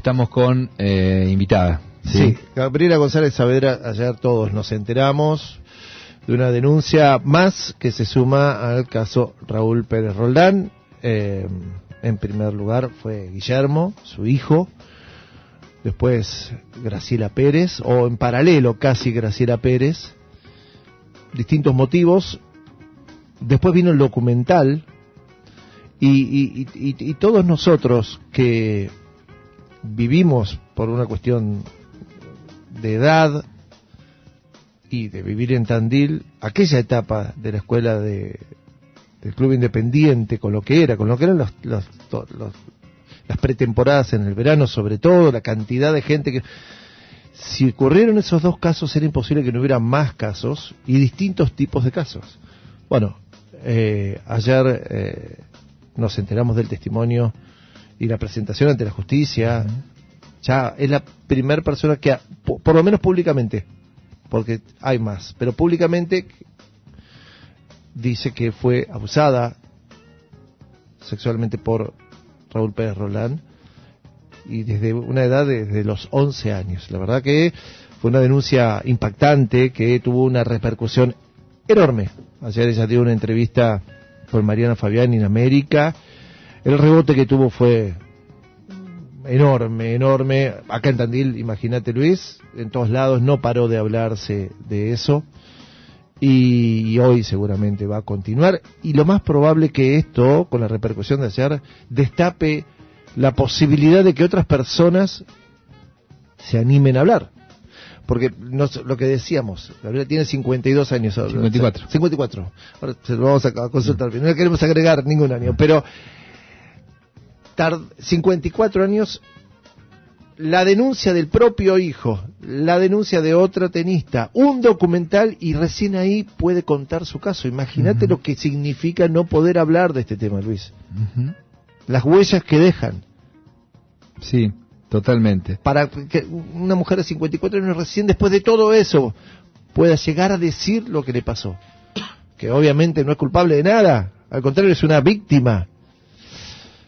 estamos con invitada. Sí, Gabriela González Saavedra. Ayer todos nos enteramos de una denuncia más que se suma al caso Raúl Pérez Roldán. En primer lugar fue Guillermo, su hijo, después Graciela Pérez, o en paralelo casi Graciela Pérez, distintos motivos. Después vino el documental y todos nosotros que vivimos por una cuestión de edad y de vivir en Tandil, aquella etapa de la escuela del Club Independiente, con lo que eran las pretemporadas en el verano, sobre todo, la cantidad de gente que... Si ocurrieron esos dos casos, era imposible que no hubiera más casos y distintos tipos de casos. Bueno, ayer nos enteramos del testimonio y la presentación ante la justicia. Ya es la primera persona que, por lo menos públicamente, porque hay más, pero públicamente dice que fue abusada sexualmente por Raúl Pérez Roldán, y desde una edad desde los 11 años. La verdad que fue una denuncia impactante que tuvo una repercusión enorme. Ayer ella dio una entrevista con Mariana Fabián en América. El rebote que tuvo fue enorme. Acá en Tandil, imagínate, Luis, en todos lados no paró de hablarse de eso, y hoy seguramente va a continuar, y lo más probable que esto, con la repercusión de ayer, destape la posibilidad de que otras personas se animen a hablar. Porque lo que decíamos, Gabriela tiene 52 años ahora. 54. Ahora se lo vamos a consultar bien. No le queremos agregar ningún año, pero 54 años, la denuncia del propio hijo, la denuncia de otra tenista, un documental, y recién ahí puede contar su caso. Imagínate lo que significa no poder hablar de este tema, Luis. Las huellas que dejan. Sí, totalmente. Para que una mujer de 54 años recién después de todo eso pueda llegar a decir lo que le pasó, que obviamente no es culpable de nada, al contrario, es una víctima.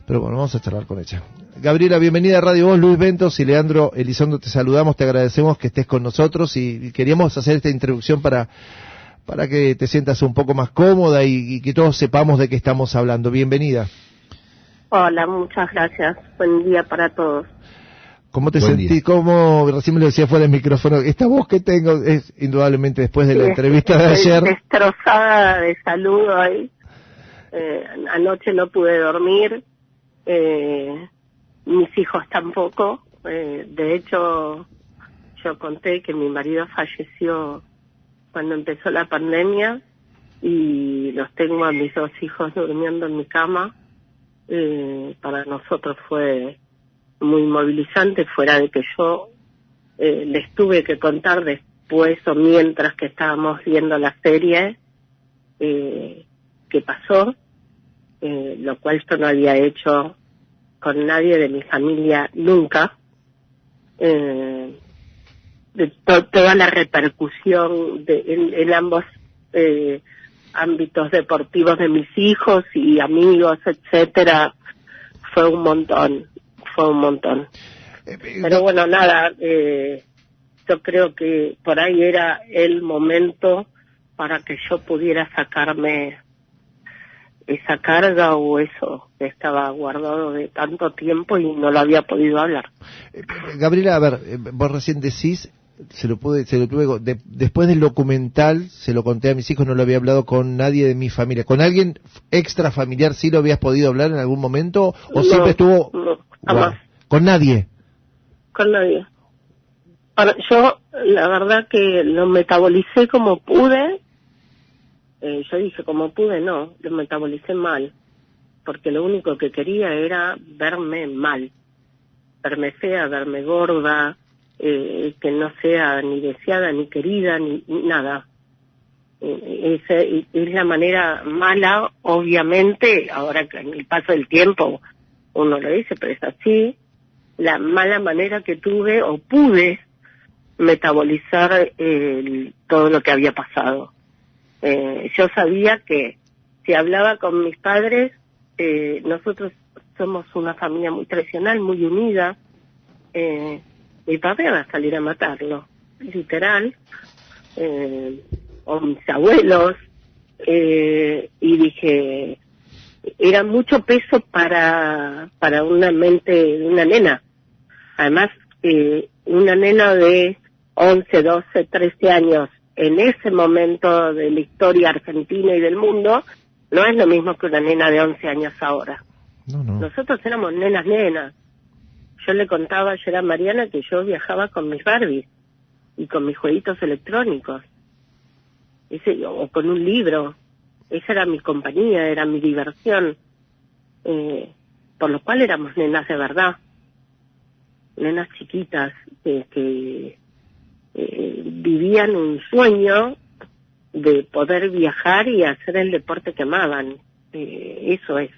Pero bueno, vamos a charlar con ella. Gabriela, bienvenida a Radio Voz. Luis Ventos y Leandro Elizondo te saludamos, te agradecemos que estés con nosotros, y queríamos hacer esta introducción para que te sientas un poco más cómoda y que todos sepamos de qué estamos hablando. Bienvenida. Hola, muchas gracias. Buen día para todos. ¿Cómo te sentís? ¿Cómo, recién me lo decía fuera del micrófono, esta voz que tengo es indudablemente después de la entrevista de ayer? Destrozada de salud hoy. Anoche no pude dormir. Mis hijos tampoco. De hecho, yo conté que mi marido falleció cuando empezó la pandemia, y los tengo a mis dos hijos durmiendo en mi cama. Para nosotros fue muy movilizante, fuera de que yo les tuve que contar después o mientras que estábamos viendo la serie que pasó, lo cual yo no había hecho con nadie de mi familia nunca. De toda la repercusión en ambos ámbitos deportivos de mis hijos y amigos, etcétera, fue un montón. Pero bueno, nada, yo creo que por ahí era el momento para que yo pudiera sacarme esa carga o eso que estaba guardado de tanto tiempo y no lo había podido hablar. Gabriela, a ver, vos recién decís, después del documental se lo conté a mis hijos, no lo había hablado con nadie de mi familia. ¿Con alguien extrafamiliar sí lo habías podido hablar en algún momento? ¿O siempre estuvo...? No, jamás. ¿Con nadie? Con nadie. Yo, la verdad que lo metabolicé como pude. Yo dije como pude, no, lo metabolicé mal. Porque lo único que quería era verme mal. Verme fea, verme gorda, que no sea ni deseada, ni querida, ni nada. Es la manera mala, obviamente, ahora que en el paso del tiempo uno lo dice, pero es así, la mala manera que tuve o pude metabolizar todo lo que había pasado. Yo sabía que si hablaba con mis padres, nosotros somos una familia muy tradicional, muy unida, mi papá iba a salir a matarlo, literal, o mis abuelos, y dije, era mucho peso para una mente de una nena. Además, una nena de 11, 12, 13 años, en ese momento de la historia argentina y del mundo, no es lo mismo que una nena de 11 años ahora. No. Nosotros éramos nenas. Yo le contaba ayer a Mariana que yo viajaba con mis Barbies y con mis jueguitos electrónicos. O con un libro. Esa era mi compañía, era mi diversión. Por lo cual éramos nenas de verdad. Nenas chiquitas que vivían un sueño de poder viajar y hacer el deporte que amaban. Eso es.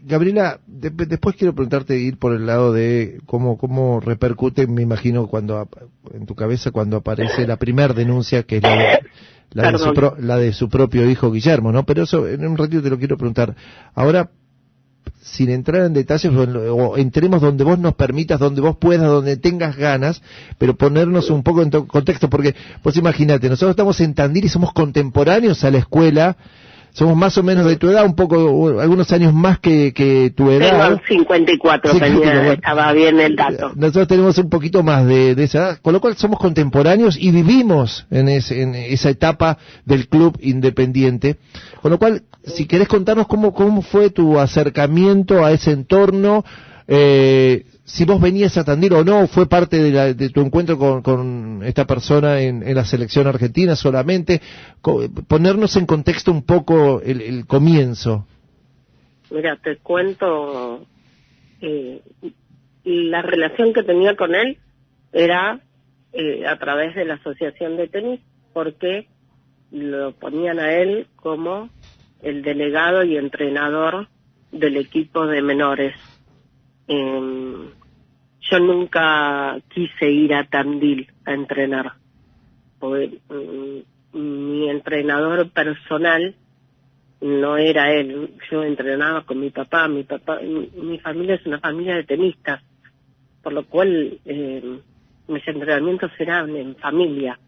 Gabriela, después quiero preguntarte, ir por el lado de cómo repercute, me imagino, cuando en tu cabeza cuando aparece la primera denuncia, que es la de su propio hijo Guillermo, ¿no? Pero eso en un ratito te lo quiero preguntar. Ahora, sin entrar en detalles, o entremos donde vos nos permitas, donde vos puedas, donde tengas ganas, pero ponernos un poco en contexto, porque vos imagínate, nosotros estamos en Tandil y somos contemporáneos a la escuela. Somos más o menos de tu edad, un poco, algunos años más que tu edad. Tengo 54, bueno. Estaba bien el dato. Nosotros tenemos un poquito más de esa edad, con lo cual somos contemporáneos y vivimos en esa etapa del club independiente. Con lo cual, si querés contarnos cómo fue tu acercamiento a ese entorno, si vos venías a Tandil o no, fue parte de tu encuentro con esta persona en la selección argentina solamente, ponernos en contexto un poco el comienzo. Mira, te cuento, la relación que tenía con él era a través de la asociación de tenis, porque lo ponían a él como el delegado y entrenador del equipo de menores. Yo nunca quise ir a Tandil a entrenar, porque mi entrenador personal no era él. Yo entrenaba con mi papá. Mi familia es una familia de tenistas, por lo cual mis entrenamientos eran en familia.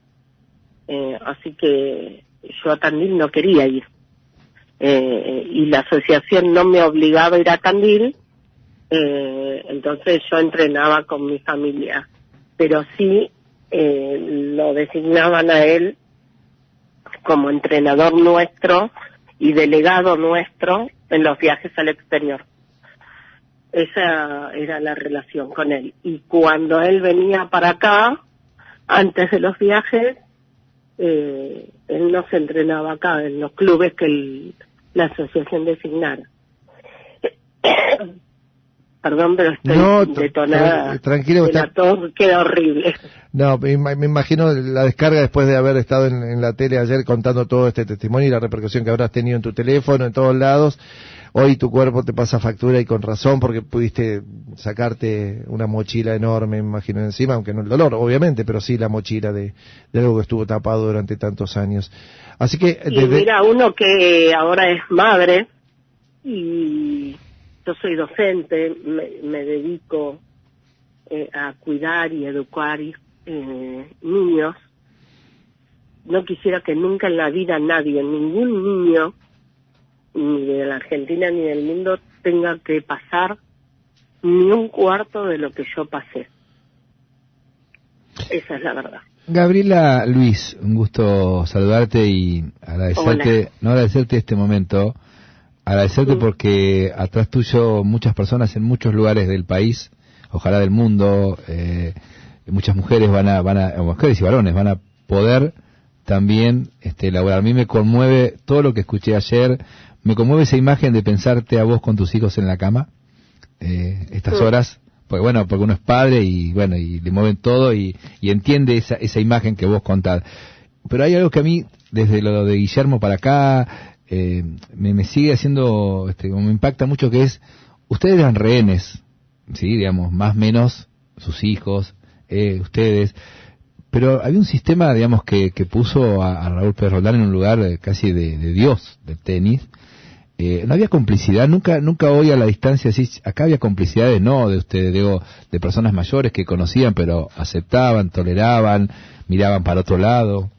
Así que yo a Tandil no quería ir. Y la asociación no me obligaba a ir a Tandil. Entonces yo entrenaba con mi familia, pero sí lo designaban a él como entrenador nuestro y delegado nuestro en los viajes al exterior. Esa era la relación con él. Y cuando él venía para acá, antes de los viajes, él no se entrenaba acá en los clubes que la asociación designara. Perdón, pero estoy detonada. Tranquilo, la tos queda horrible. No, me imagino la descarga después de haber estado en la tele ayer contando todo este testimonio y la repercusión que habrás tenido en tu teléfono, en todos lados. Hoy tu cuerpo te pasa factura y con razón, porque pudiste sacarte una mochila enorme, me imagino, encima, aunque no el dolor, obviamente, pero sí la mochila de algo que estuvo tapado durante tantos años. Así que... Y mira, uno que ahora es madre y... Yo soy docente, me dedico a cuidar y educar niños. No quisiera que nunca en la vida nadie, ningún niño, ni de la Argentina ni del mundo, tenga que pasar ni un cuarto de lo que yo pasé. Esa es la verdad. Gabriela, Luis, un gusto saludarte y agradecerte este momento. Agradecerte porque atrás tuyo muchas personas en muchos lugares del país, ojalá del mundo, muchas mujeres mujeres y varones van a poder también laborar. A mí me conmueve todo lo que escuché ayer, me conmueve esa imagen de pensarte a vos con tus hijos en la cama, estas horas, porque uno es padre y le mueven todo y entiende esa imagen que vos contás. Pero hay algo que a mí, desde lo de Guillermo para acá, me sigue haciendo, me impacta mucho, que es, ustedes eran rehenes, sí, digamos, más o menos sus hijos, ustedes, pero había un sistema, digamos, que puso a Raúl Pérez Roldán en un lugar casi de Dios del tenis, no había complicidad, nunca hoy a la distancia, sí, acá había complicidades, no, de ustedes, digo, de personas mayores que conocían, pero aceptaban, toleraban, miraban para otro lado.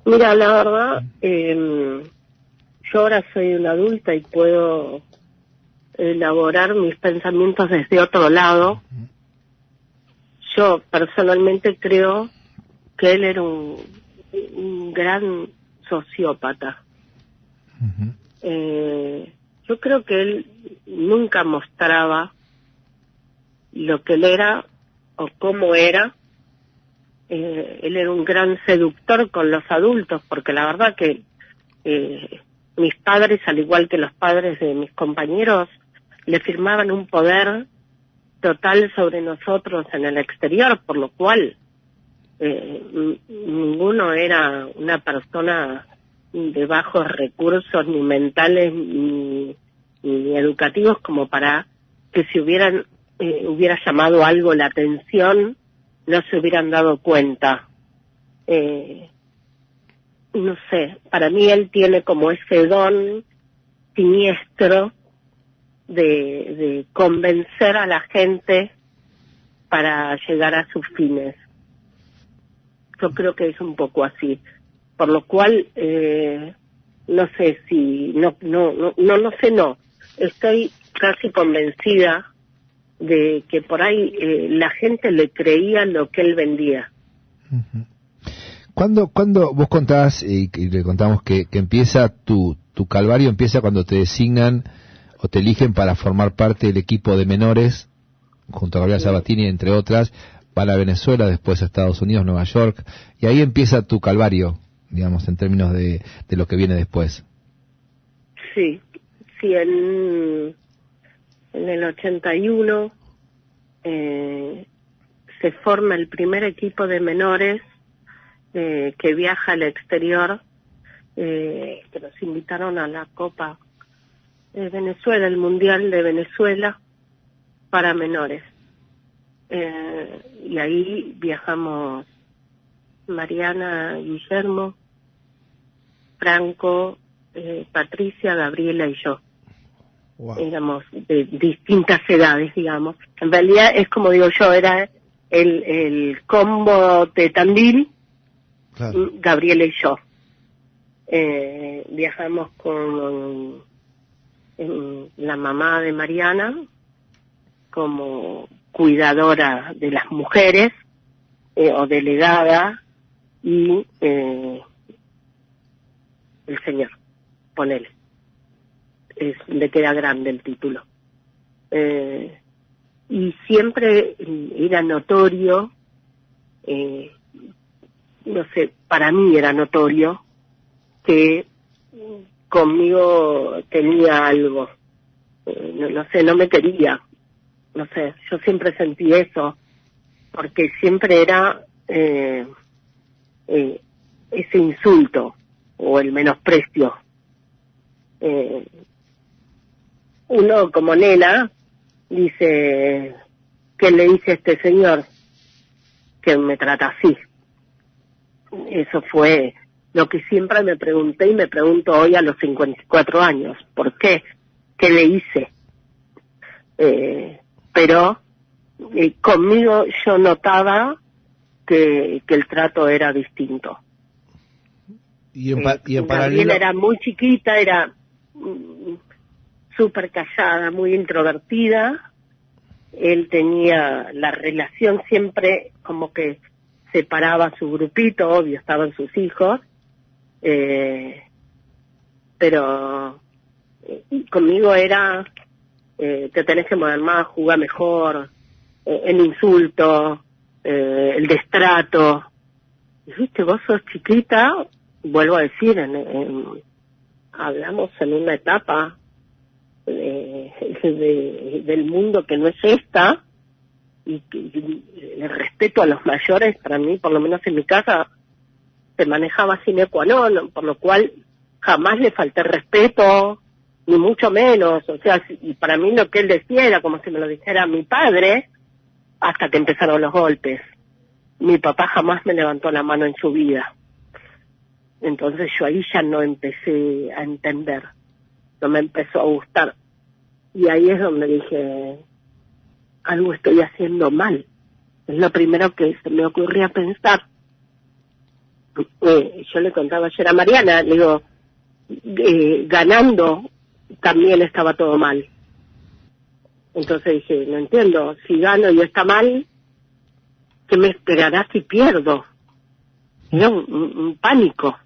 Mira, la verdad, yo ahora soy una adulta y puedo elaborar mis pensamientos desde otro lado. Yo personalmente creo que él era un gran sociópata. Yo creo que él nunca mostraba lo que él era o cómo era. Él era un gran seductor con los adultos, porque la verdad que mis padres, al igual que los padres de mis compañeros, le firmaban un poder total sobre nosotros en el exterior, por lo cual ninguno era una persona de bajos recursos ni mentales ni educativos como para que si hubiera llamado algo la atención no se hubieran dado cuenta. No sé, para mí él tiene como ese don siniestro de convencer a la gente para llegar a sus fines. Yo creo que es un poco así, por lo cual no sé si no estoy casi convencida de que por ahí la gente le creía lo que él vendía. Cuando vos contás y le contamos que empieza tu calvario, empieza cuando te designan o te eligen para formar parte del equipo de menores junto a Gabriela Sabatini, entre otras, para Venezuela, después a Estados Unidos, Nueva York, y ahí empieza tu calvario, digamos, en términos de lo que viene después. Sí, en el 81 se forma el primer equipo de menores que viaja al exterior, que nos invitaron a la Copa de Venezuela, el Mundial de Venezuela para menores. Y ahí viajamos Mariana, Guillermo, Franco, Patricia, Gabriela y yo. Wow. Éramos de distintas edades, digamos. En realidad es como digo yo, era el combo de Tandil, claro. Gabriela y yo. Viajamos con la mamá de Mariana como cuidadora de las mujeres o delegada y el señor, ponele. Le queda grande el título. Y siempre era notorio, no sé, para mí era notorio que conmigo tenía algo. No sé, no me quería. No sé, yo siempre sentí eso, porque siempre era ese insulto o el menosprecio. Uno como nena dice, ¿qué le dice a este señor que me trata así? Eso fue lo que siempre me pregunté y me pregunto hoy a los 54 años. ¿Por qué? ¿Qué le hice? Pero conmigo yo notaba que el trato era distinto. Y en Gabriela paralelo era muy chiquita, era súper callada, muy introvertida. Él tenía la relación siempre como que separaba a su grupito, obvio, estaban sus hijos, pero conmigo era te tenés que mover más, jugar mejor, el insulto, el destrato. Viste, vos sos chiquita, vuelvo a decir, hablamos en una etapa del mundo que no es esta, y el respeto a los mayores, para mí, por lo menos en mi casa, se manejaba sine qua non, por lo cual jamás le falté respeto, ni mucho menos. O sea, y para mí lo que él decía era como si me lo dijera mi padre, hasta que empezaron los golpes. Mi papá jamás me levantó la mano en su vida. Entonces yo ahí ya no empecé a entender, no me empezó a gustar. Y ahí es donde dije, algo estoy haciendo mal. Es lo primero que se me ocurría pensar. Yo le contaba ayer a Mariana, le digo, ganando también estaba todo mal. Entonces dije, no entiendo, si gano y está mal, ¿qué me esperará si pierdo? Era un pánico.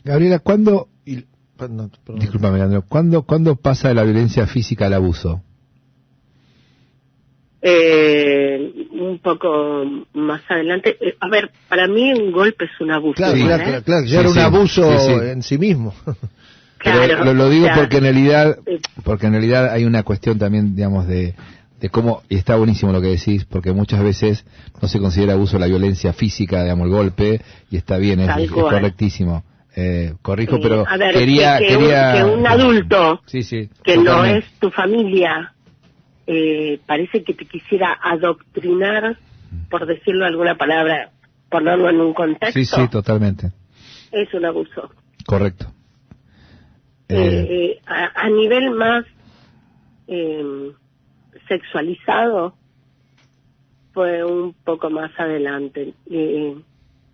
Gabriela, ¿cuándo, discúlpame, Leandro, ¿cuándo pasa de la violencia física al abuso? Un poco más adelante. A ver, para mí un golpe es un abuso. Claro, Sí. claro, ya era un abuso en sí mismo. Claro, Pero lo digo o sea, porque en realidad hay una cuestión también, digamos, de cómo, y está buenísimo lo que decís, porque muchas veces no se considera abuso la violencia física, digamos, el golpe, y está bien, es correctísimo. Corrijo, pero a ver, quería que un adulto sí, que totalmente. no es tu familia parece que te quisiera adoctrinar, por decirlo alguna palabra, ponerlo en un contexto. Sí, totalmente. Es un abuso. Correcto. A nivel más sexualizado fue un poco más adelante.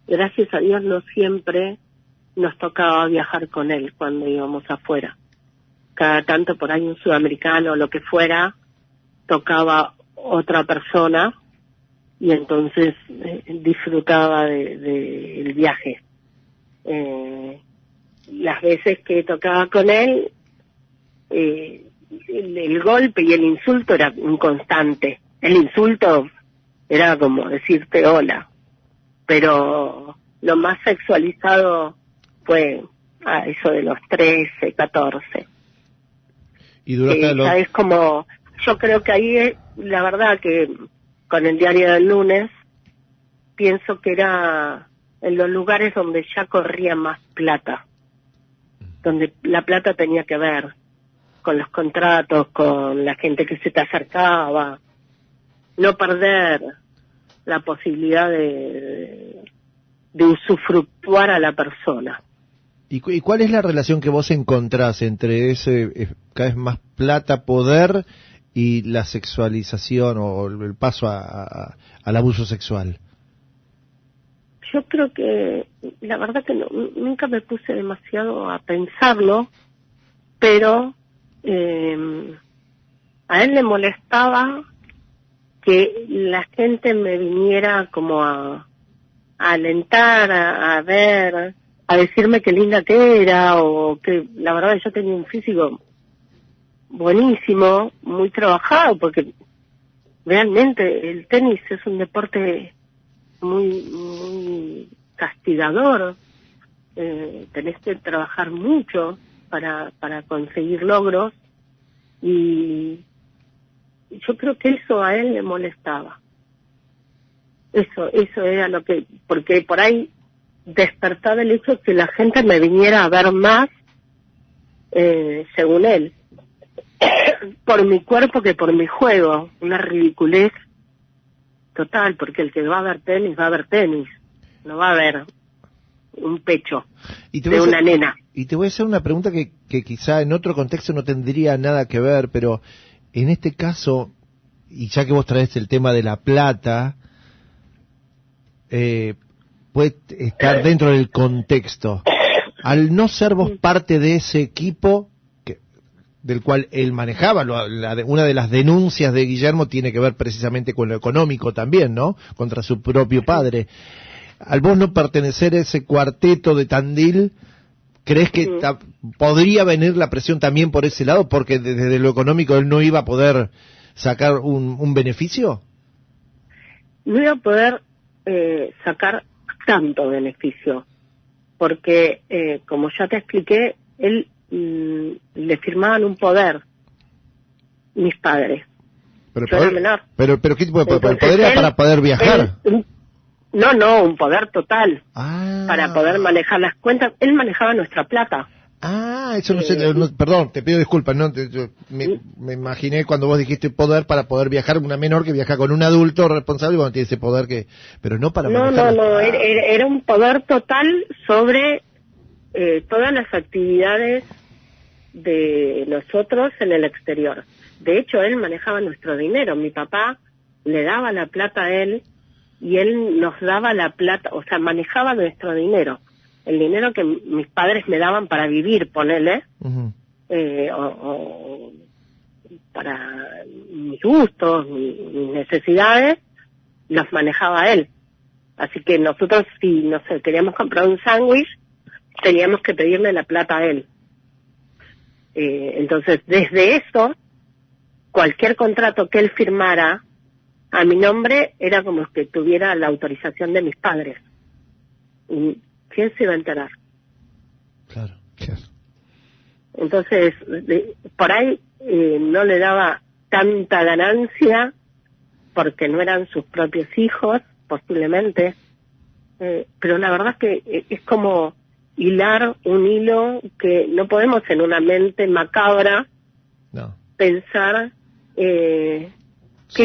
Gracias a Dios no siempre nos tocaba viajar con él cuando íbamos afuera. Cada tanto por ahí un sudamericano o lo que fuera tocaba otra persona y entonces disfrutaba del viaje. Las veces que tocaba con él, el golpe y el insulto era un constante. El insulto era como decirte hola, pero lo más sexualizado fue a eso de los 13, 14. Y durante Ya es como, yo creo que ahí, la verdad que con el diario del lunes, pienso que era en los lugares donde ya corría más plata, donde la plata tenía que ver con los contratos, con la gente que se te acercaba, no perder la posibilidad de usufructuar a la persona. ¿Y cuál es la relación que vos encontrás entre ese cada vez más plata, poder y la sexualización o el paso al abuso sexual? Yo creo que, la verdad que nunca me puse demasiado a pensarlo, pero a él le molestaba que la gente me viniera como a alentar, a ver, a decirme qué linda que era, o que la verdad yo tenía un físico buenísimo, muy trabajado, porque realmente el tenis es un deporte muy castigador. Tenés que trabajar mucho para conseguir logros, y yo creo que eso a él le molestaba. Eso era lo que, porque por ahí despertaba el hecho que la gente me viniera a ver más, según él, por mi cuerpo que por mi juego. Una ridiculez total, porque el que va a ver tenis, no va a ver un pecho de una nena. Y te voy a hacer una pregunta que quizá en otro contexto no tendría nada que ver, pero en este caso, y ya que vos traes el tema de la plata, puede estar dentro del contexto. Al no ser vos parte de ese equipo del cual él manejaba, una de las denuncias de Guillermo tiene que ver precisamente con lo económico también, ¿no? Contra su propio padre. Al vos no pertenecer a ese cuarteto de Tandil, ¿crees que podría venir la presión también por ese lado? Porque desde lo económico él no iba a poder sacar un beneficio. No iba a poder sacar tanto beneficio, porque como ya te expliqué, él le firmaban un poder mis padres. Pero yo era menor. Pero ¿qué tipo de poder? ¿El poder era para poder viajar? No, un poder total. Para poder manejar las cuentas. Él manejaba nuestra plata. Eso no sé, perdón, te pido disculpas, me imaginé cuando vos dijiste poder para poder viajar, una menor que viaja con un adulto responsable, tiene ese poder pero no para manejar. No, era un poder total sobre todas las actividades de nosotros en el exterior. De hecho, él manejaba nuestro dinero. Mi papá le daba la plata a él y él nos daba la plata, o sea, manejaba nuestro dinero. El dinero que mis padres me daban para vivir, ponele, Ujú. o para mis gustos, mis necesidades, los manejaba él. Así que nosotros, si, no sé, queríamos comprar un sándwich, teníamos que pedirle la plata a él. Entonces, desde eso, cualquier contrato que él firmara a mi nombre era como que tuviera la autorización de mis padres. ¿Y quién se iba a enterar? Claro. Entonces, por ahí no le daba tanta ganancia porque no eran sus propios hijos, posiblemente. Pero la verdad es que es como hilar un hilo que no podemos en una mente macabra pensar qué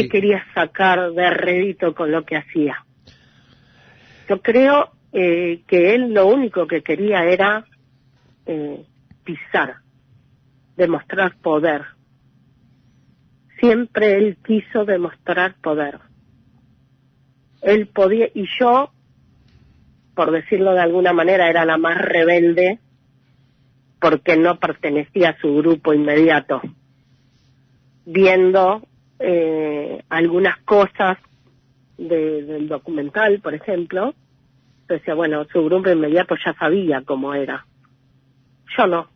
quería sacar de rédito con lo que hacía. Yo creo que él lo único que quería era pisar, demostrar poder. Siempre él quiso demostrar poder. Él podía, y yo, por decirlo de alguna manera, era la más rebelde porque no pertenecía a su grupo inmediato. Viendo algunas cosas del documental, por ejemplo, decía, bueno, su grupo inmediato ya sabía cómo era. Yo no.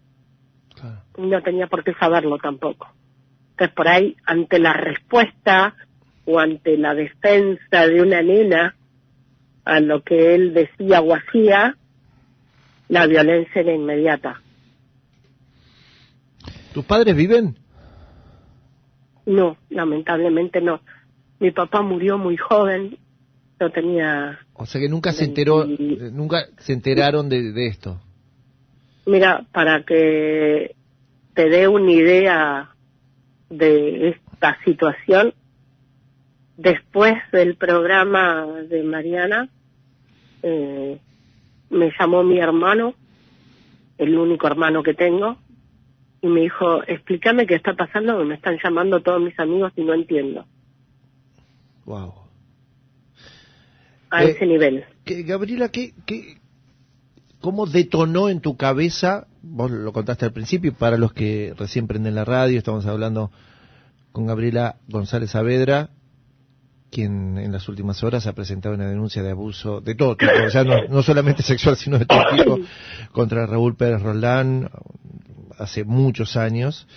Claro. No tenía por qué saberlo tampoco. Entonces, por ahí, ante la respuesta o ante la defensa de una nena a lo que él decía o hacía, la violencia era inmediata. ¿Tus padres viven? No, lamentablemente no. Mi papá murió muy joven, yo tenía... O sea que nunca se enteró, nunca se enteraron de esto. Mira, para que te dé una idea de esta situación, después del programa de Mariana, me llamó mi hermano, el único hermano que tengo, y me dijo, explícame qué está pasando, que me están llamando todos mis amigos y no entiendo. Wow. A ese nivel. Gabriela, ¿cómo detonó en tu cabeza? Vos lo contaste al principio, para los que recién prenden la radio, estamos hablando con Gabriela González Saavedra, quien en las últimas horas ha presentado una denuncia de abuso de todo tipo, ya no solamente sexual, sino de todo tipo, contra Raúl Pérez Roldán, hace muchos años.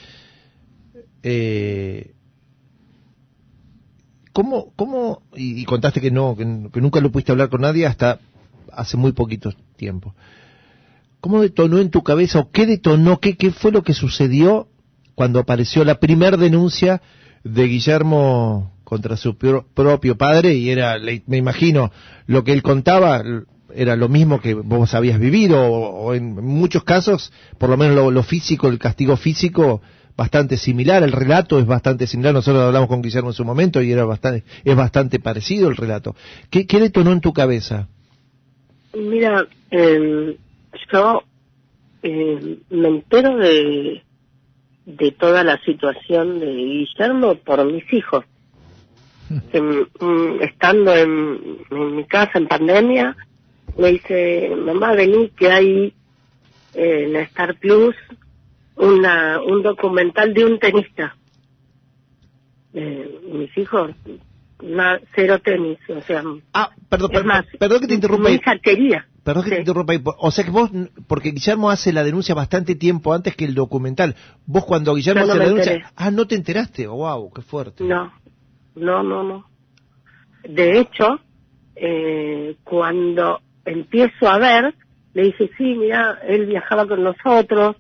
¿Cómo y contaste que nunca lo pudiste hablar con nadie hasta hace muy poquito tiempo? ¿Cómo detonó en tu cabeza o qué detonó, qué fue lo que sucedió cuando apareció la primer denuncia de Guillermo contra su propio padre? Y era, me imagino, lo que él contaba era lo mismo que vos habías vivido, o en muchos casos, por lo menos lo físico, el castigo físico, bastante similar, el relato es bastante similar. Nosotros hablamos con Guillermo en su momento y es bastante parecido el relato. ¿Qué detonó en tu cabeza? Mira, yo me entero de toda la situación de Guillermo por mis hijos. Estando en mi casa en pandemia, me dice, mamá, vení que hay en Star Plus un documental de un tenista. Mis hijos, cero tenis, o sea... Perdón que te interrumpa. Mi hija quería. Perdón que te interrumpa. O sea que vos, porque Guillermo hace la denuncia bastante tiempo antes que el documental. Vos cuando Guillermo hace la denuncia... ¿no te enteraste? Oh, wow, qué fuerte. No. De hecho, cuando empiezo a ver, le dije, sí, mira, él viajaba con nosotros,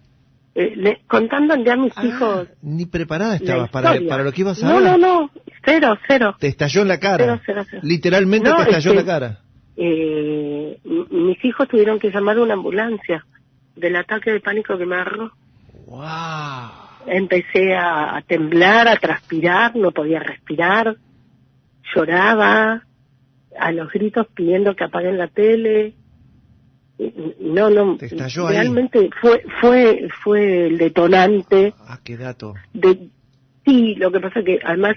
contándole a mis hijos... Ni preparada estabas para lo que ibas a ver. No, cero. Te estalló en la cara. Cero. Literalmente te estalló en la cara. Mis hijos tuvieron que llamar a una ambulancia del ataque de pánico que me agarró. ¡Wow! Empecé a temblar, a transpirar, no podía respirar, lloraba, a los gritos pidiendo que apaguen la tele. No, te estalló realmente ahí. fue el detonante. Qué dato. Sí, lo que pasa es que además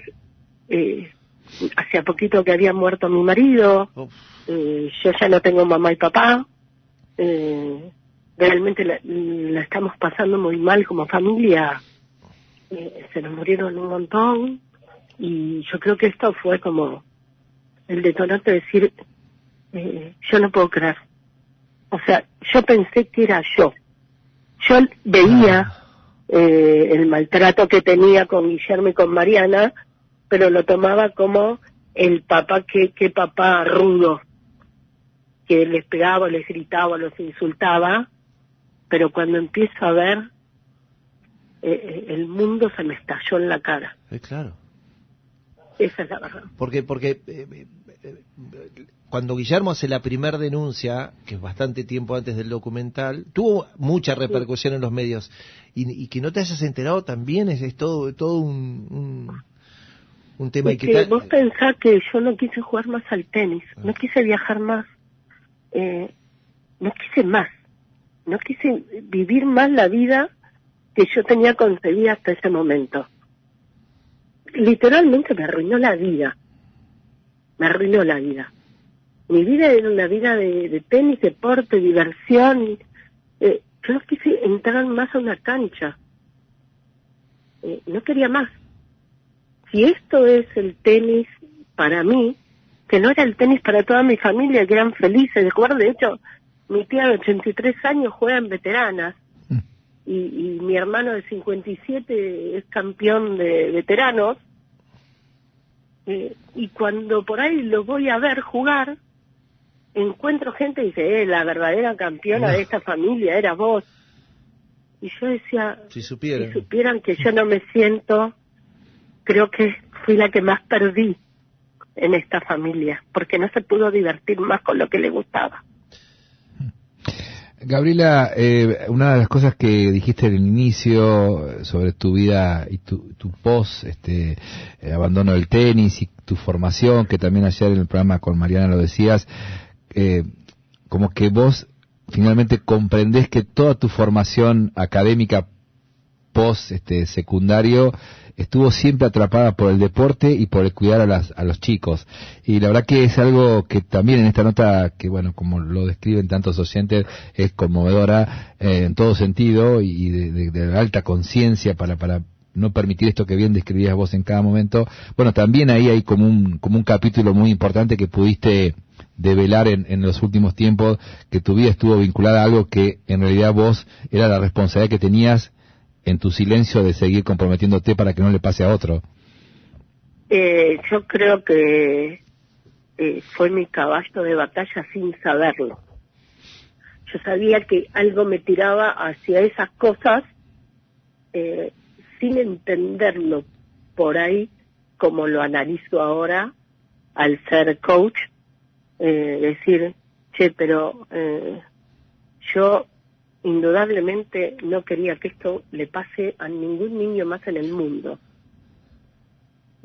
hacía poquito que había muerto mi marido, yo ya no tengo mamá y papá, realmente la estamos pasando muy mal como familia, se nos murieron un montón y yo creo que esto fue como el detonante de decir, yo no puedo creer. O sea, yo pensé que era yo veía el maltrato que tenía con Guillermo y con Mariana, pero lo tomaba como el papá, que papá rudo, que les pegaba, les gritaba, los insultaba, pero cuando empiezo a ver, el mundo se me estalló en la cara. Claro. Esa es la verdad. Porque cuando Guillermo hace la primera denuncia, que es bastante tiempo antes del documental, tuvo mucha repercusión en los medios, y que no te hayas enterado también es todo un tema. Y que vos pensás que yo no quise jugar más al tenis, no quise viajar más, no quise vivir más la vida que yo tenía concebida hasta ese momento. Literalmente me arruinó la vida. Mi vida era una vida de tenis, deporte, diversión. Yo no quise entrar más a una cancha. No quería más. Si esto es el tenis para mí, que no era el tenis para toda mi familia, que eran felices. De hecho, mi tía de 83 años juega en veteranas y mi hermano de 57 es campeón de veteranos. Y cuando por ahí lo voy a ver jugar, encuentro gente y dice, la verdadera campeona de esta familia era vos. Y yo decía, si supieran que yo no me siento, creo que fui la que más perdí en esta familia, porque no se pudo divertir más con lo que le gustaba. Gabriela, una de las cosas que dijiste al inicio sobre tu vida y tu post, abandono del tenis y tu formación, que también ayer en el programa con Mariana lo decías, como que vos finalmente comprendés que toda tu formación académica post secundario estuvo siempre atrapada por el deporte y por el cuidar a los chicos. Y la verdad que es algo que también en esta nota, que bueno, como lo describen tantos oyentes, es conmovedora en todo sentido y de alta conciencia para no permitir esto que bien describías vos en cada momento. Bueno, también ahí hay como un capítulo muy importante que pudiste develar en los últimos tiempos, que tu vida estuvo vinculada a algo que en realidad vos era la responsabilidad que tenías en tu silencio de seguir comprometiéndote para que no le pase a otro. Yo creo que fue mi caballo de batalla sin saberlo. Yo sabía que algo me tiraba hacia esas cosas sin entenderlo por ahí, como lo analizo ahora al ser coach, decir, pero yo indudablemente no quería que esto le pase a ningún niño más en el mundo.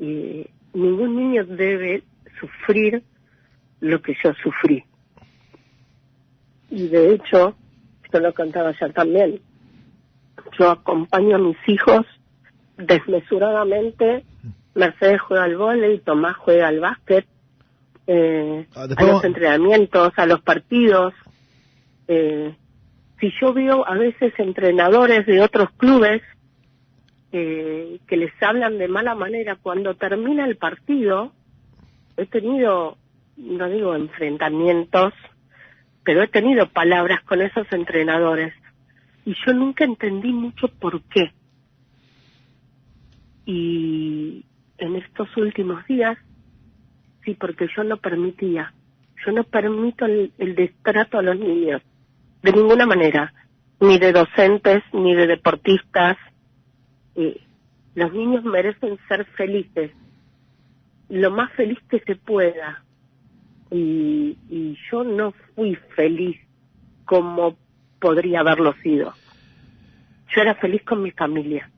Y ningún niño debe sufrir lo que yo sufrí. Y de hecho, esto lo contaba ayer también, yo acompaño a mis hijos desmesuradamente. Mercedes juega al vóley, Tomás juega al básquet, a los entrenamientos, a los partidos. Si yo veo a veces entrenadores de otros clubes que les hablan de mala manera, cuando termina el partido, he tenido, no digo enfrentamientos, pero he tenido palabras con esos entrenadores y yo nunca entendí mucho por qué. Y en estos últimos días, sí, porque yo no permitía, yo no permito el destrato a los niños, de ninguna manera, ni de docentes, ni de deportistas. Los niños merecen ser felices, lo más feliz que se pueda. Y yo no fui feliz como podría haberlo sido. Yo era feliz con mi familia,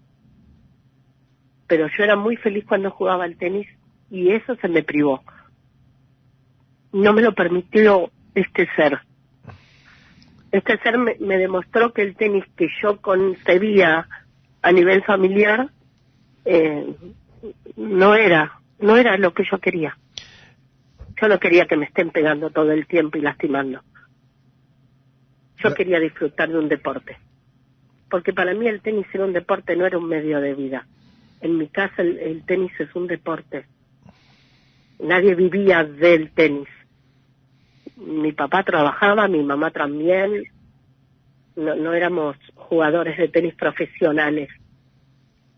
pero yo era muy feliz cuando jugaba al tenis y eso se me privó. No me lo permitió este ser. Este ser me demostró que el tenis que yo concebía a nivel familiar no era lo que yo quería. Yo no quería que me estén pegando todo el tiempo y lastimando. Yo quería disfrutar de un deporte. Porque para mí el tenis era un deporte, no era un medio de vida. En mi casa el tenis es un deporte. Nadie vivía del tenis. Mi papá trabajaba, mi mamá también. No éramos jugadores de tenis profesionales.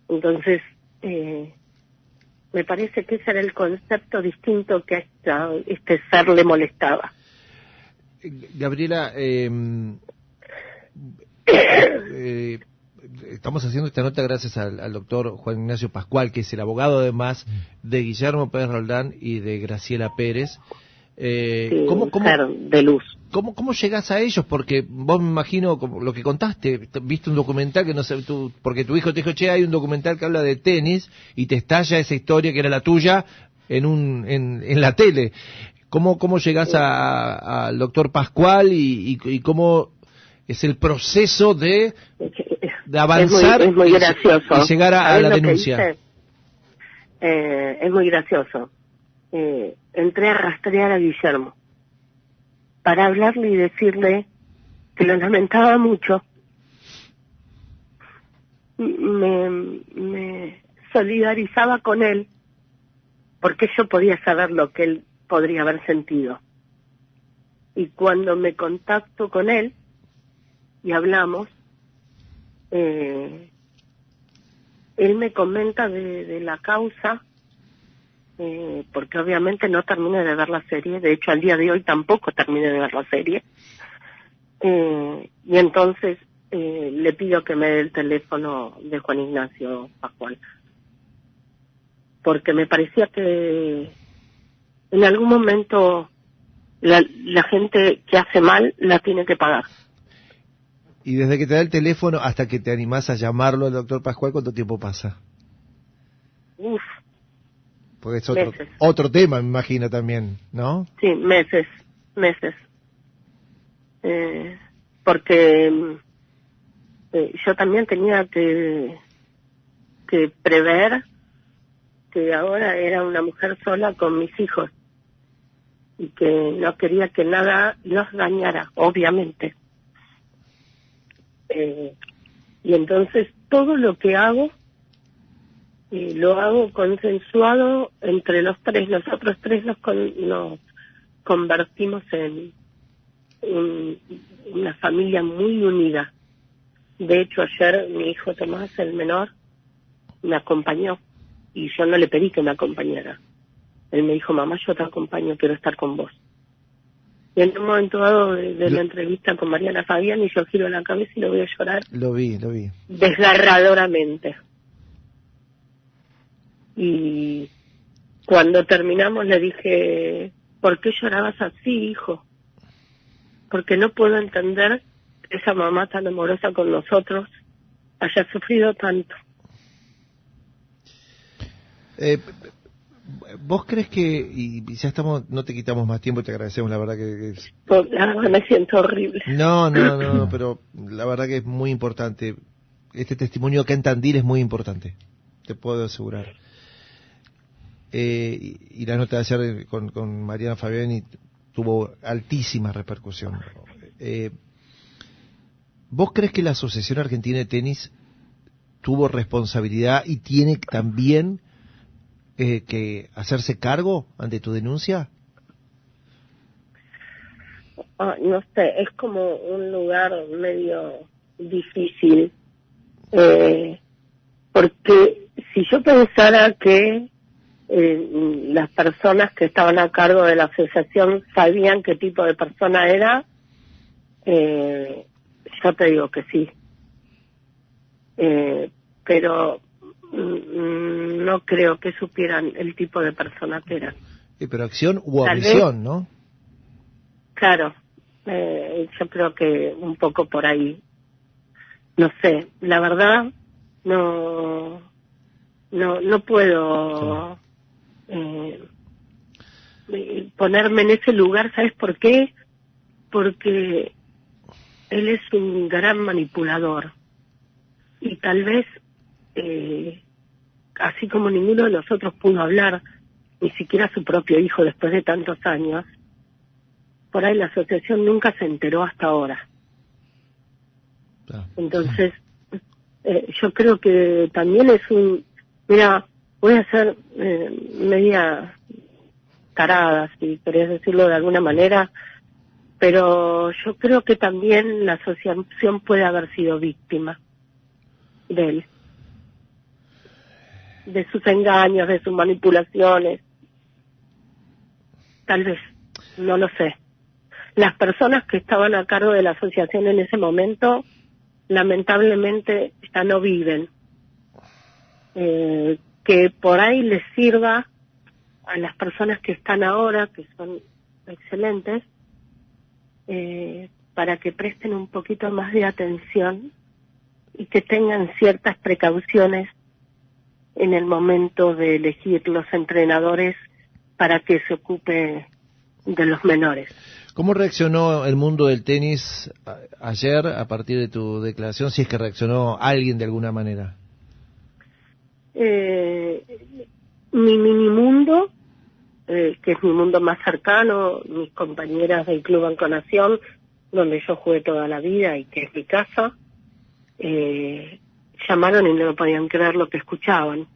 Entonces, me parece que ese era el concepto distinto que a este ser le molestaba. Gabriela, estamos haciendo esta nota gracias al doctor Juan Ignacio Pascual, que es el abogado además de Guillermo Pérez Roldán y de Graciela Pérez. Sí, de luz. ¿Cómo llegás a ellos? Porque vos me imagino, como lo que contaste, viste un documental que no sé, porque tu hijo te dijo, che, hay un documental que habla de tenis y te estalla esa historia que era la tuya en la tele. ¿Cómo llegás al doctor Pascual y cómo es el proceso de avanzar es muy gracioso. y llegar a la denuncia? Es muy gracioso. Entré a rastrear a Guillermo para hablarle y decirle que lo lamentaba mucho. Me solidarizaba con él porque yo podía saber lo que él podría haber sentido. Y cuando me contacto con él y hablamos, él me comenta de la causa, porque obviamente no terminé de ver la serie, de hecho al día de hoy tampoco terminé de ver la serie, y entonces le pido que me dé el teléfono de Juan Ignacio Pascual, porque me parecía que en algún momento la gente que hace mal la tiene que pagar. Y desde que te da el teléfono hasta que te animás a llamarlo al doctor Pascual, ¿cuánto tiempo pasa? Uf. Porque es otro tema, me imagino también, ¿no? Sí, meses. Porque yo también tenía que prever que ahora era una mujer sola con mis hijos y que no quería que nada los dañara, obviamente. Y entonces todo lo que hago lo hago consensuado entre los tres. Nosotros tres nos convertimos en una familia muy unida. De hecho, ayer mi hijo Tomás, el menor, me acompañó y yo no le pedí que me acompañara. Él me dijo, mamá, yo te acompaño, quiero estar con vos. Y en un momento dado de la entrevista con Mariana Fabián, y yo giro la cabeza y lo voy a llorar. Lo vi. Desgarradoramente. Y cuando terminamos le dije, ¿por qué llorabas así, hijo? Porque no puedo entender que esa mamá tan amorosa con nosotros haya sufrido tanto. ¿Vos crees que, y ya estamos, no te quitamos más tiempo, te agradecemos, la verdad que La verdad me siento horrible. No, pero la verdad que es muy importante. Este testimonio acá en Tandil es muy importante, te puedo asegurar. Y la nota de ayer con Mariana Fabiani tuvo altísima repercusión. ¿Vos crees que la Asociación Argentina de Tenis tuvo responsabilidad y tiene también que hacerse cargo ante tu denuncia? No sé, es como un lugar medio difícil, porque si yo pensara que las personas que estaban a cargo de la asociación sabían qué tipo de persona era, yo te digo que sí, pero no creo que supieran el tipo de persona que era. Pero acción u omisión, ¿no? Claro, yo creo que un poco por ahí. No sé, la verdad no puedo ponerme en ese lugar. ¿Sabes por qué? Porque él es un gran manipulador y tal vez, así como ninguno de nosotros pudo hablar, ni siquiera su propio hijo después de tantos años, por ahí la asociación nunca se enteró hasta ahora. Entonces, yo creo que también es mira, voy a ser media tarada, si querés decirlo de alguna manera, pero yo creo que también la asociación puede haber sido víctima de él, de sus engaños, de sus manipulaciones. Tal vez, no lo sé. Las personas que estaban a cargo de la asociación en ese momento, lamentablemente ya no viven. Que por ahí les sirva a las personas que están ahora, que son excelentes, para que presten un poquito más de atención y que tengan ciertas precauciones en el momento de elegir los entrenadores para que se ocupe de los menores. ¿Cómo reaccionó el mundo del tenis ayer a partir de tu declaración, si es que reaccionó alguien de alguna manera? Mi mini mundo, que es mi mundo más cercano, mis compañeras del Club Banco Nación, donde yo jugué toda la vida y que es mi casa, llamaron y no podían creer lo que escuchaban.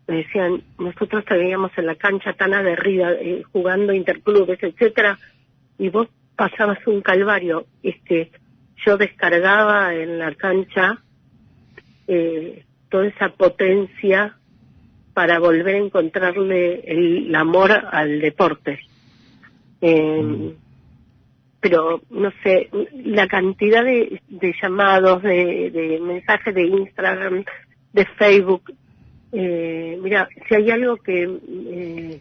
Me decían, nosotros te veíamos en la cancha tan aguerrida, jugando interclubes, etcétera, y vos pasabas un calvario. Es que yo descargaba en la cancha toda esa potencia para volver a encontrarle el amor al deporte. Pero, no sé, la cantidad de llamados, de mensajes de Instagram, de Facebook. Mira, si hay algo que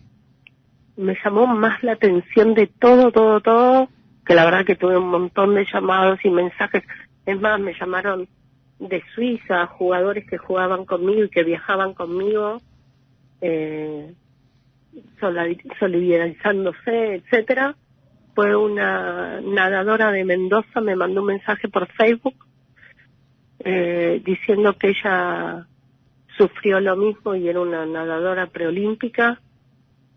me llamó más la atención de todo, que la verdad que tuve un montón de llamados y mensajes. Es más, me llamaron de Suiza, jugadores que jugaban conmigo y que viajaban conmigo, solidarizándose, etcétera. Fue una nadadora de Mendoza, me mandó un mensaje por Facebook diciendo que ella sufrió lo mismo y era una nadadora preolímpica,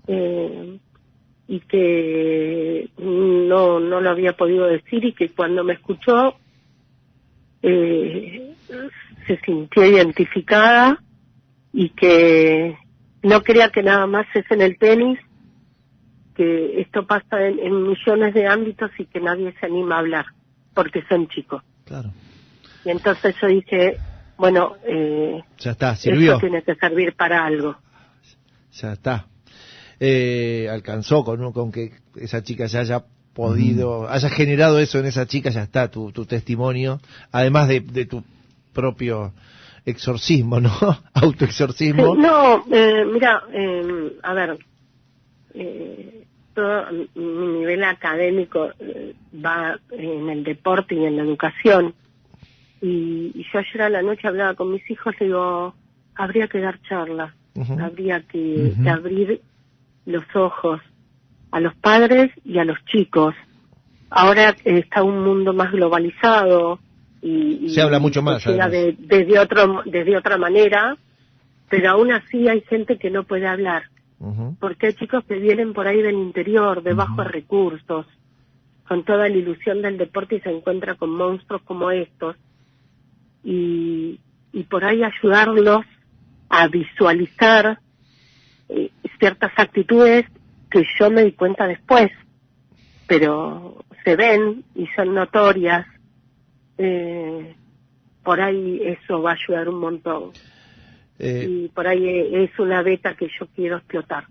y que no lo había podido decir, y que cuando me escuchó se sintió identificada y que no quería que nada más es en el tenis, que esto pasa en millones de ámbitos y que nadie se anima a hablar porque son chicos. Claro. Y entonces yo dije, bueno, ya está, sirvió. Esto tiene que servir para algo. Ya está. Alcanzó con que esa chica ya haya podido, haya generado eso en esa chica, ya está tu testimonio, además de tu propio exorcismo, ¿no? Autoexorcismo. Sí, no, mira, a ver, todo mi nivel académico va en el deporte y en la educación, y yo ayer a la noche hablaba con mis hijos y digo, habría que dar charlas, habría que abrir los ojos a los padres y a los chicos. Ahora está un mundo más globalizado y se habla mucho más desde otra manera, pero aún así hay gente que no puede hablar, porque hay chicos que vienen por ahí del interior, de bajos recursos, con toda la ilusión del deporte, y se encuentra con monstruos como estos, y por ahí ayudarlos a visualizar ciertas actitudes que yo me di cuenta después, pero se ven y son notorias. Por ahí eso va a ayudar un montón, y por ahí es una beta que yo quiero explotar.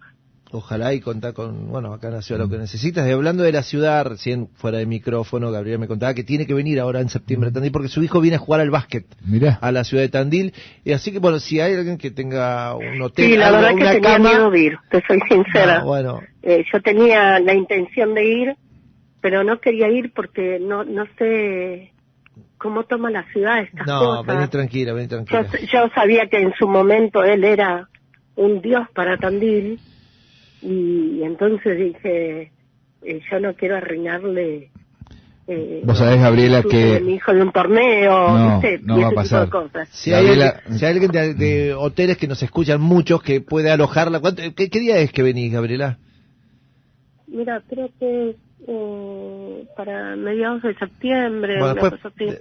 Ojalá, y contar con, bueno, acá en la ciudad lo que necesitas. Y hablando de la ciudad, recién fuera de micrófono, Gabriel me contaba que tiene que venir ahora en septiembre a Tandil, porque su hijo viene a jugar al básquet. Mirá. A la ciudad de Tandil. Y así que, bueno, si hay alguien que tenga un hotel, sí, la verdad que tenía cama, miedo de ir, te soy sincera. No, bueno. Yo tenía la intención de ir, pero no quería ir porque no sé cómo toma la ciudad estas cosas. No, vení tranquila. Yo sabía que en su momento él era un dios para Tandil, y entonces dije, yo no quiero arruinarle Vos sabés, Gabriela, que mi hijo de un torneo, no, sé, no va a pasar. Si hay alguien de hoteles que nos escuchan muchos que puede alojarla, ¿qué día es que venís, Gabriela? Mira, creo que para mediados de septiembre. Bueno,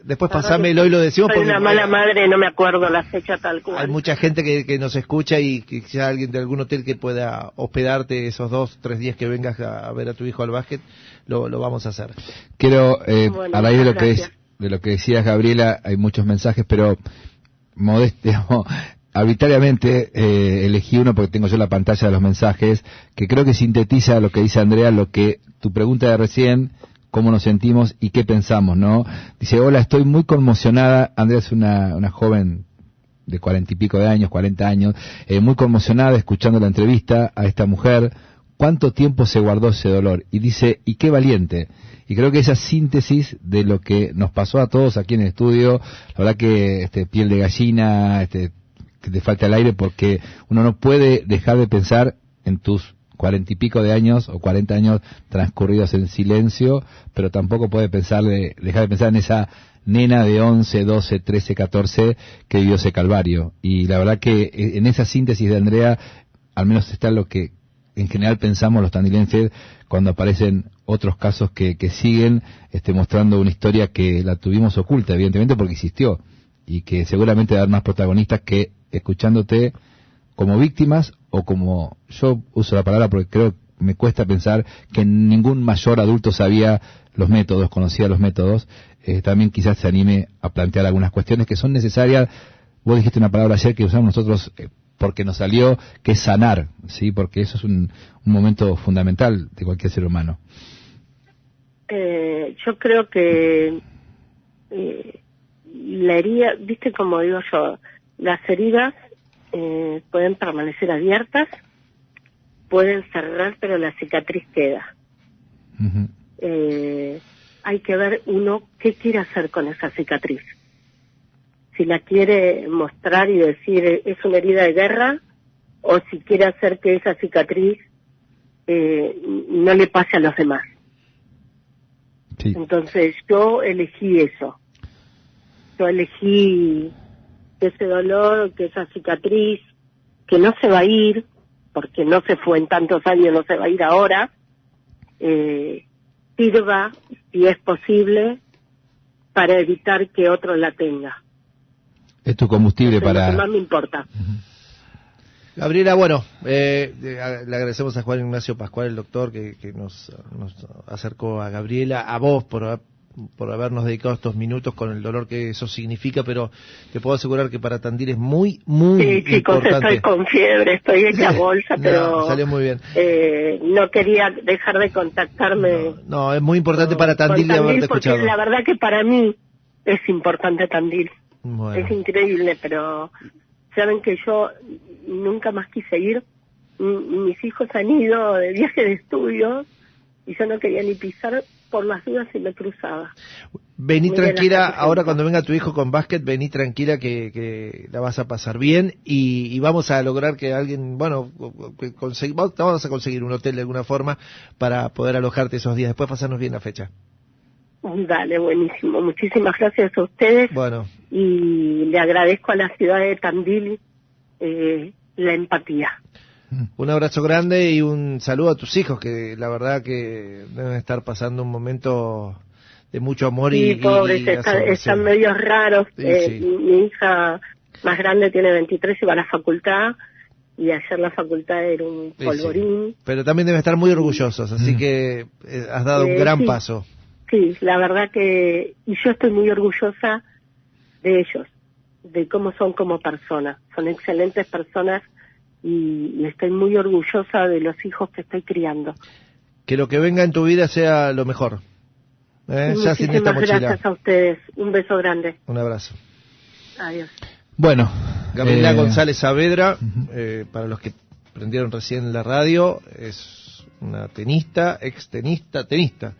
después pasámelo y lo decimos. Soy una mala madre, no me acuerdo la fecha tal cual. Hay mucha gente que nos escucha y quizá alguien de algún hotel que pueda hospedarte esos 2-3 días que vengas a ver a tu hijo al básquet, lo vamos a hacer. Quiero, a raíz de lo que decías, Gabriela, hay muchos mensajes, pero arbitrariamente elegí uno porque tengo yo la pantalla de los mensajes, que creo que sintetiza lo que dice Andrea, lo que tu pregunta de recién, cómo nos sentimos y qué pensamos, ¿no? Dice: hola, estoy muy conmocionada. Andrea es una joven de 40 y pico de años, 40 años, muy conmocionada escuchando la entrevista a esta mujer. ¿Cuánto tiempo se guardó ese dolor? Y dice: y qué valiente. Y creo que esa síntesis de lo que nos pasó a todos aquí en el estudio, la verdad que piel de gallina, que te falta el aire, porque uno no puede dejar de pensar en tus 40 y pico de años o 40 años transcurridos en silencio, pero tampoco puede dejar de pensar en esa nena de 11, 12, 13, 14 que vivió ese calvario. Y la verdad que en esa síntesis de Andrea, al menos está lo que en general pensamos los tandilenses cuando aparecen otros casos que siguen mostrando una historia que la tuvimos oculta, evidentemente, porque existió, y que seguramente va a dar más protagonistas que escuchándote como víctimas, o como, yo uso la palabra porque creo, me cuesta pensar que ningún mayor adulto sabía los métodos, conocía los métodos, también quizás se anime a plantear algunas cuestiones que son necesarias. Vos dijiste una palabra ayer que usamos nosotros porque nos salió, que es sanar, ¿sí? Porque eso es un momento fundamental de cualquier ser humano. Yo creo que la herida, viste como digo yo, las heridas pueden permanecer abiertas, pueden cerrar, pero la cicatriz queda. Uh-huh. Hay que ver uno qué quiere hacer con esa cicatriz. Si la quiere mostrar y decir es una herida de guerra, o si quiere hacer que esa cicatriz no le pase a los demás. Sí. Entonces yo elegí eso. Yo elegí ese dolor, que esa cicatriz, que no se va a ir, porque no se fue en tantos años, no se va a ir ahora, sirva, si es posible, para evitar que otro la tenga. Es tu combustible para... Lo que más me importa. Uh-huh. Gabriela, bueno, le agradecemos a Juan Ignacio Pascual, el doctor, que nos acercó a Gabriela, a vos por habernos dedicado estos minutos con el dolor que eso significa, pero te puedo asegurar que para Tandil es muy, muy importante. Sí, chicos, importante. Estoy con fiebre, estoy hecha bolsa, pero... Salió muy bien. No quería dejar de contactarme. No, es muy importante para Tandil de haberte escuchado. La verdad que para mí es importante Tandil. Bueno. Es increíble, pero saben que yo nunca más quise ir. Mis hijos han ido de viaje de estudio y yo no quería ni pisar por las dudas si me cruzaba. Vení tranquila, ahora cuando venga tu hijo con básquet, vení tranquila que la vas a pasar bien y vamos a lograr que alguien, bueno, vamos a conseguir un hotel de alguna forma para poder alojarte esos días, después pasarnos bien la fecha. Dale, buenísimo. Muchísimas gracias a ustedes. Bueno. Y le agradezco a la ciudad de Tandil la empatía. Un abrazo grande y un saludo a tus hijos, que la verdad que deben estar pasando un momento de mucho amor sí, pobres, están medio raros. Sí. Mi hija más grande tiene 23 y va a la facultad, y ayer la facultad era un polvorín. Sí. Pero también deben estar muy orgullosos, así que has dado un gran paso. Sí, la verdad que... Y yo estoy muy orgullosa de ellos, de cómo son como personas. Son excelentes personas y estoy muy orgullosa de los hijos que estoy criando. Que lo que venga en tu vida sea lo mejor. Ya sin esta mochila. Gracias a ustedes. Un beso grande. Un abrazo. Adiós. Bueno. Gabriela González Saavedra, para los que prendieron recién la radio, es una tenista, tenista,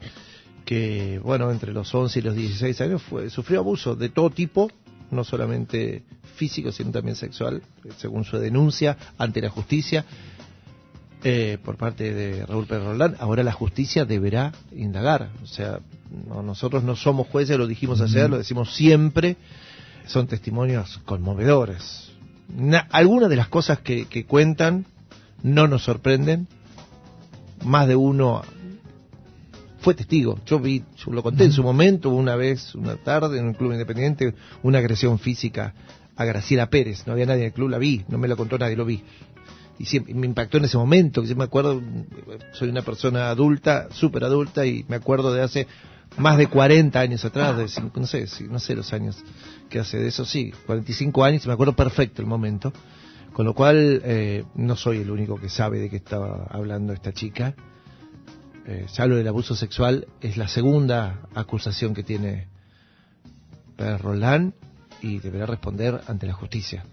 que, bueno, entre los 11 y los 16 años sufrió abuso de todo tipo, no solamente físico, sino también sexual, según su denuncia ante la justicia. por parte de Raúl Pérez Roldán. Ahora la justicia deberá indagar. O sea, nosotros no somos jueces, lo dijimos ayer, lo decimos siempre. Son testimonios conmovedores. Algunas de las cosas que cuentan no nos sorprenden. Más de uno fue testigo. Yo lo conté en su momento, una vez, una tarde, en un club independiente, una agresión física a Graciela Pérez. No había nadie en el club, la vi, no me lo contó nadie, lo vi. Y siempre me impactó en ese momento, que yo me acuerdo, soy una persona adulta, súper adulta, y me acuerdo de hace más de 40 años atrás, no sé los años que hace de eso, sí, 45 años, y me acuerdo perfecto el momento, con lo cual no soy el único que sabe de qué estaba hablando esta chica. Ya lo del abuso sexual es la segunda acusación que tiene Pérez Roldán, y deberá responder ante la justicia.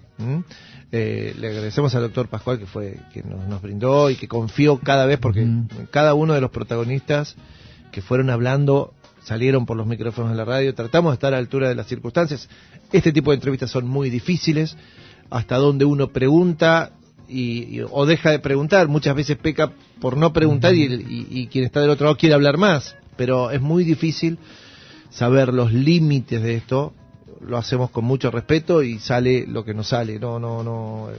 Le agradecemos al doctor Pascual, que fue quien nos brindó y que confió cada vez, porque cada uno de los protagonistas que fueron hablando salieron por los micrófonos de la radio. Tratamos de estar a la altura de las circunstancias. Este tipo de entrevistas son muy difíciles, hasta donde uno pregunta o deja de preguntar. Muchas veces peca por no preguntar y quien está del otro lado quiere hablar más, pero es muy difícil saber los límites de esto. Lo hacemos con mucho respeto y sale lo que nos sale. No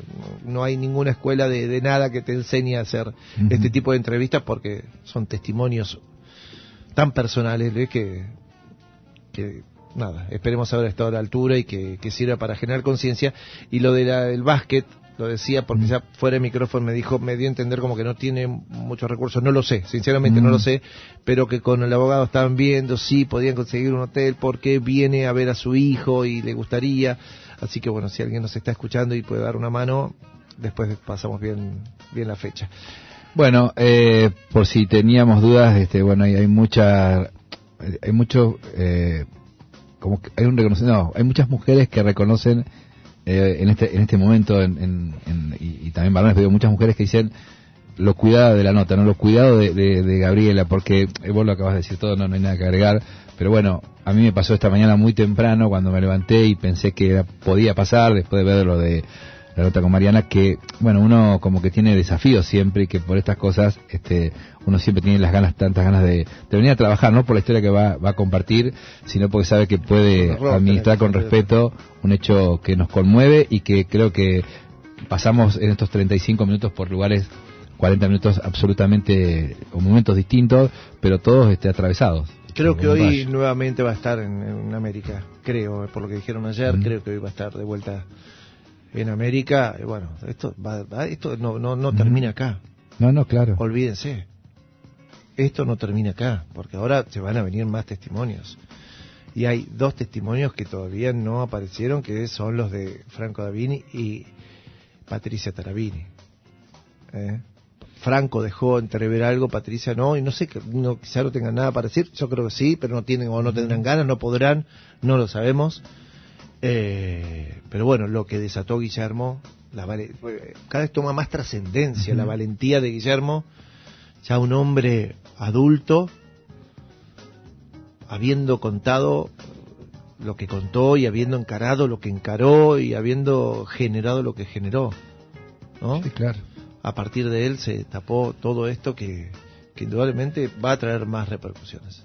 hay ninguna escuela de nada que te enseñe a hacer este tipo de entrevistas, porque son testimonios tan personales, ¿ves? Que nada, esperemos haber estado a la altura y que sirva para generar conciencia. Y lo del básquet, lo decía porque ya fuera de micrófono me dio a entender como que no tiene muchos recursos. No lo sé, sinceramente no lo sé, pero que con el abogado estaban viendo si podían conseguir un hotel porque viene a ver a su hijo y le gustaría. Así que bueno, si alguien nos está escuchando y puede dar una mano, después pasamos bien la fecha. Bueno, por si teníamos dudas, bueno, hay mucho, como que hay un reconocimiento, hay muchas mujeres que reconocen en este momento, y también varones, pero muchas mujeres que dicen lo cuidado de la nota, no lo cuidado de Gabriela, porque vos lo acabas de decir todo, no hay nada que agregar, pero bueno, a mí me pasó esta mañana muy temprano cuando me levanté y pensé que podía pasar, después de ver lo de la nota con Mariana, que bueno, uno como que tiene desafíos siempre, y que por estas cosas uno siempre tiene tantas ganas de venir a trabajar, no por la historia que va a compartir, sino porque sabe que puede administrar con respeto un hecho que nos conmueve, y que creo que pasamos en estos 35 minutos por lugares, 40 minutos absolutamente, o momentos distintos, pero todos atravesados. Creo que hoy nuevamente va a estar en América, creo, por lo que dijeron ayer, creo que hoy va a estar de vuelta en América. Bueno, esto no termina acá. No, claro. Olvídense. Esto no termina acá, porque ahora se van a venir más testimonios. Y hay 2 testimonios que todavía no aparecieron, que son los de Franco Davini y Patricia Tarabini. Franco dejó entrever algo, Patricia no, y no sé, quizá no tengan nada para decir. Yo creo que sí, pero no tienen o no tendrán ganas, no podrán, no lo sabemos. Pero bueno, lo que desató Guillermo, cada vez toma más trascendencia la valentía de Guillermo, ya un hombre adulto, habiendo contado lo que contó y habiendo encarado lo que encaró y habiendo generado lo que generó, ¿no? Sí, claro. A partir de él se tapó todo esto que indudablemente va a traer más repercusiones.